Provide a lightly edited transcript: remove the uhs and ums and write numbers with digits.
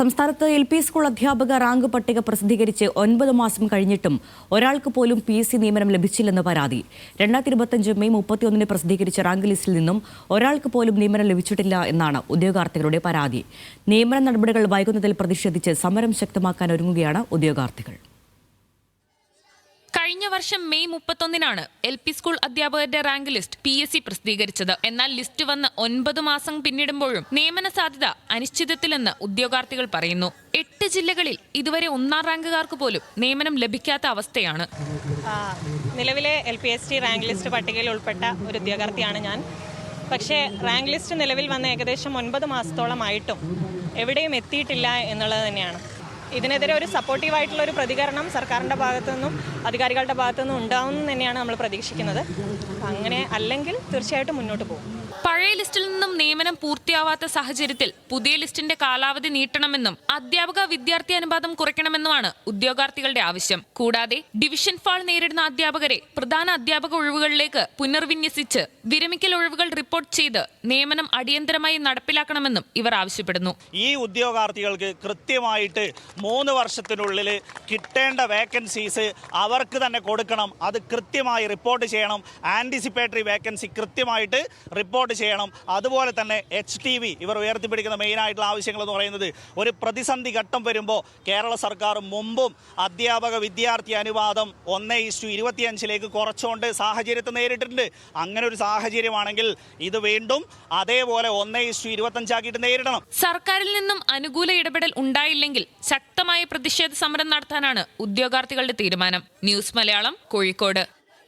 സംസ്ഥാനത്ത് LP. School അധ്യാപക rank പട്ടിക പ്രസിദ്ധീകരിച്ച് 9 മാസം കഴിഞ്ഞിട്ടും ഒരാൾക്ക് പോലും PSC നിയമനം ലഭിച്ചില്ലെന്ന് പരാതി. 2025 മെയ് 31 പ്രസിദ്ധീകരിച്ച റാങ്ക് ലിസ്റ്റിൽ നിന്നും ഒരാൾക്ക് പോലും നിയമനം ലഭിച്ചിട്ടില്ല എന്നാണ് ഉദ്യോഗാർത്ഥികളുടെ പരാതി. നിയമന നടപടികൾ വൈകുന്നതിൽ പ്രതിഷേധിച്ച് സമരം ശക്തമാക്കാൻ ഒരുങ്ങുകയാണ് ഉദ്യോഗാർത്ഥികൾ. കഴിഞ്ഞ വർഷം മെയ് 31 എൽ.പി. സ്കൂൾ അധ്യാപകരുടെ റാങ്ക് ലിസ്റ്റ് PSC പ്രസിദ്ധീകരിച്ചത്. എന്നാൽ ലിസ്റ്റ് വന്ന് 9 മാസം പിന്നിടുമ്പോഴും നിയമന സാധ്യത അനിശ്ചിതത്തിലെന്ന് ഉദ്യോഗാർത്ഥികൾ പറയുന്നു. 8 ജില്ലകളിൽ ഇതുവരെ 1ാം റാങ്കുകാർക്ക് പോലും നിയമനം ലഭിക്കാത്ത അവസ്ഥയാണ്. നിലവിലെ LPST റാങ്ക് ലിസ്റ്റ് പട്ടികയിൽ ഉൾപ്പെട്ട ഒരു ഉദ്യോഗാർത്ഥിയാണ് ഞാൻ. പക്ഷേ റാങ്ക് ലിസ്റ്റ് നിലവിൽ വന്ന് ഏകദേശം 9 മാസത്തോളമായിട്ടും എവിടെയും എത്തിയിട്ടില്ല എന്നുള്ളത് തന്നെയാണ്. ഇതിനെതിരെ ഒരു സപ്പോർട്ടീവായിട്ടുള്ള ഒരു പ്രതികരണം സർക്കാരിൻ്റെ ഭാഗത്തു നിന്നും അധികാരികളുടെ ഭാഗത്തു നിന്നും ഉണ്ടാവുമെന്ന് തന്നെയാണ് നമ്മൾ പ്രതീക്ഷിക്കുന്നത്. അങ്ങനെ അല്ലെങ്കിൽ തീർച്ചയായിട്ടും മുന്നോട്ട് പോകും. പഴയ ലിസ്റ്റിൽ നിന്നും നിയമനം പൂർത്തിയാവാത്ത സാഹചര്യത്തിൽ പുതിയ ലിസ്റ്റിന്റെ കാലാവധി നീട്ടണമെന്നും അധ്യാപക വിദ്യാർത്ഥി അനുപാതം കുറയ്ക്കണമെന്നുമാണ് ഉദ്യോഗാർത്ഥികളുടെ ആവശ്യം. കൂടാതെ ഡിവിഷൻ ഫാൾ നേരിടുന്ന അധ്യാപകരെ പ്രധാന അധ്യാപക ഒഴിവുകളിലേക്ക് പുനർവിന്യസിച്ച് വിരമിക്കൽ ഒഴിവുകൾ റിപ്പോർട്ട് ചെയ്ത് നിയമനം അടിയന്തരമായി നടപ്പിലാക്കണമെന്നും ഇവർ ആവശ്യപ്പെടുന്നു. ഈ ഉദ്യോഗാർത്ഥികൾക്ക് കൃത്യമായിട്ട് 3 വർഷത്തിനുള്ളിൽ കിട്ടേണ്ട വേക്കൻസീസ് അവർക്ക് തന്നെ കൊടുക്കണം. അത് കൃത്യമായി റിപ്പോർട്ട് ചെയ്യണം. ആന്റിസിപ്പേറ്ററി വേക്കൻസി കൃത്യമായിട്ട് റിപ്പോർട്ട് ചെയ്യണം. അതുപോലെ തന്നെ HTV ഇവർ ഉയർത്തിപ്പിടിക്കുന്ന മെയിനായിട്ടുള്ള ആവശ്യങ്ങൾ എന്ന് പറയുന്നത് ഒരു പ്രതിസന്ധി ഘട്ടം വരുമ്പോൾ കേരള സർക്കാർ മുമ്പും അധ്യാപക വിദ്യാർത്ഥി അനുപാതം 1:25 കുറച്ചുകൊണ്ട് സാഹചര്യത്തെ നേരിട്ടിട്ടുണ്ട്. അങ്ങനെ ഒരു സാഹചര്യമാണെങ്കിൽ ഇത് വീണ്ടും അതേപോലെ 1:25 നേരിടണം. സർക്കാരിൽ നിന്നും അനുകൂല ഇടപെടൽ ഉണ്ടായില്ലെങ്കിൽ ശക്തമായ പ്രതിഷേധ സമരം നടത്താനാണ് ഉദ്യോഗാർത്ഥികളുടെ തീരുമാനം. ന്യൂസ് മലയാളം, കോഴിക്കോട്.